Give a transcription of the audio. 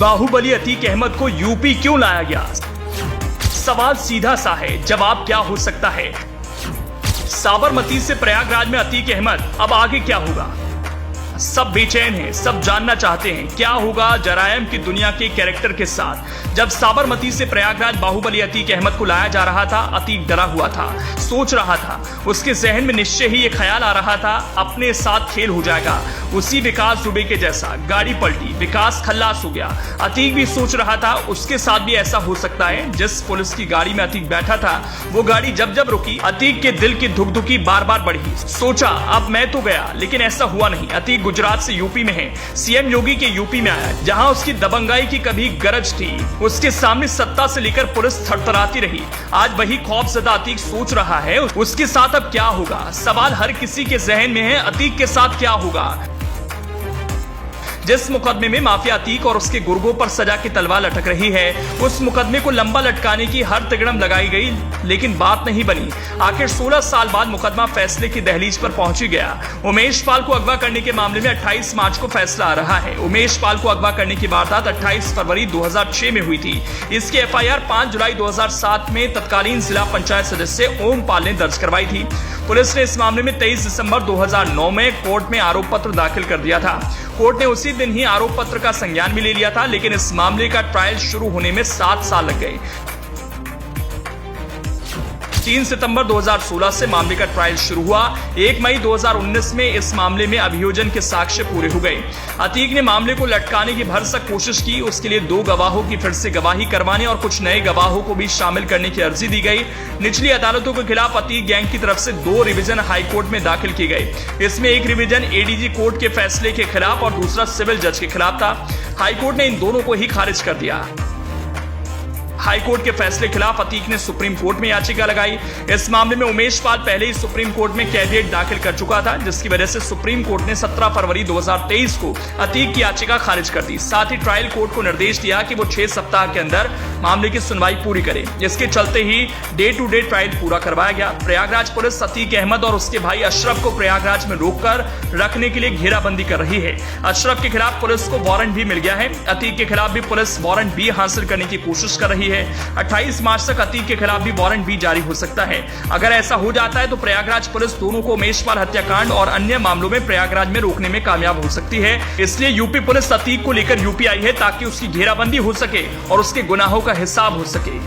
बाहुबली अतीक अहमद को यूपी क्यों लाया गया? सवाल सीधा सा है, जवाब क्या हो सकता है? साबरमती से प्रयागराज में अतीक अहमद, अब आगे क्या होगा? सब बेचैन हैं, सब जानना चाहते हैं क्या होगा जरायम की दुनिया के कैरेक्टर के साथ। जब साबरमती से प्रयागराज बाहुबली अतीक अहमद को लाया जा रहा था, अतीक डरा हुआ था, सोच रहा था, उसके जहन में निश्चय ही ये ख्याल आ रहा था अपने साथ खेल हो जाएगा, उसी विकास दुबे के जैसा। गाड़ी पलटी, विकास खल्लास हो गया। अतीक भी सोच रहा था उसके साथ भी ऐसा हो सकता है। जिस पुलिस की गाड़ी में अतीक बैठा था, वो गाड़ी जब जब रुकी, अतीक के दिल की धुकधुकी बार बार बढ़ी। सोचा अब मैं तो गया, लेकिन ऐसा हुआ नहीं। अतीक गुजरात से यूपी में है, सीएम योगी के यूपी में आया, जहां उसकी दबंगाई की कभी गरज थी। उसके सामने सत्ता से लेकर पुलिस थरथराती रही। आज वही खौफजदा अतीक सोच रहा है उसके साथ अब क्या होगा। सवाल हर किसी के जहन में है, अतीक के साथ क्या होगा। जिस मुकदमे में माफिया अतीक और उसके गुर्गों पर सजा की तलवार लटक रही है, उस मुकदमे को लंबा लटकाने की हर तिगड़म लगाई गई, लेकिन बात नहीं बनी। आखिर 16 साल बाद मुकदमा फैसले की दहलीज पर पहुंच गया। उमेश पाल को अगवा करने के मामले में 28 मार्च को फैसला आ रहा है। उमेश पाल को अगवा करने की वारदात 28 फरवरी 2006 में हुई थी। इसकी एफआईआर 5 जुलाई 2007 में तत्कालीन जिला पंचायत सदस्य ओम पाल ने दर्ज करवाई थी। पुलिस ने इस मामले में 23 दिसंबर 2009 में कोर्ट में आरोप पत्र दाखिल कर दिया था। कोर्ट ने उसी दिन ही आरोप पत्र का संज्ञान भी ले लिया था, लेकिन इस मामले का ट्रायल शुरू होने में 7 साल लग गए। 3 सितंबर 2016 से मामले का ट्रायल शुरू हुआ। 1 मई 2019 में इस मामले में अभियोजन के साक्ष्य पूरे हो गए। अतीक ने मामले को लटकाने की भरसक कोशिश की। उसके लिए 2 गवाहों की फिर से गवाही करवाने और कुछ नए गवाहों को भी शामिल करने की अर्जी दी गई। निचली अदालतों के खिलाफ अतीक गैंग की तरफ से 2 रिवीजन हाईकोर्ट में दाखिल की गई। इसमें एक रिवीजन एडीजी कोर्ट के फैसले के खिलाफ और दूसरा सिविल जज के खिलाफ था। हाईकोर्ट ने इन दोनों को ही खारिज कर दिया। हाईकोर्ट के फैसले के खिलाफ अतीक ने सुप्रीम कोर्ट में याचिका लगाई। इस मामले में उमेश पाल पहले ही सुप्रीम कोर्ट में कैविएट दाखिल कर चुका था, जिसकी वजह से सुप्रीम कोर्ट ने 17 फरवरी 2023 को अतीक की याचिका खारिज कर दी। साथ ही ट्रायल कोर्ट को निर्देश दिया कि वो 6 सप्ताह के अंदर मामले की सुनवाई पूरी करे। इसके चलते ही डे टू डे ट्रायल पूरा करवाया गया। प्रयागराज पुलिस अतीक अहमद और उसके भाई अशरफ को प्रयागराज में रोककर रखने के लिए घेराबंदी कर रही है। अशरफ के खिलाफ पुलिस को वारंट भी मिल गया है। अतीक के खिलाफ भी पुलिस वारंट भी हासिल करने की कोशिश कर रही है। 28 मार्च तक अतीक के खिलाफ भी वारंट भी जारी हो सकता है। अगर ऐसा हो जाता है तो प्रयागराज पुलिस दोनों को उमेश पाल हत्याकांड और अन्य मामलों में प्रयागराज में रोकने में कामयाब हो सकती है। इसलिए यूपी पुलिस अतीक को लेकर यूपी आई है, ताकि उसकी घेराबंदी हो सके और उसके गुनाहों का हिसाब हो सके।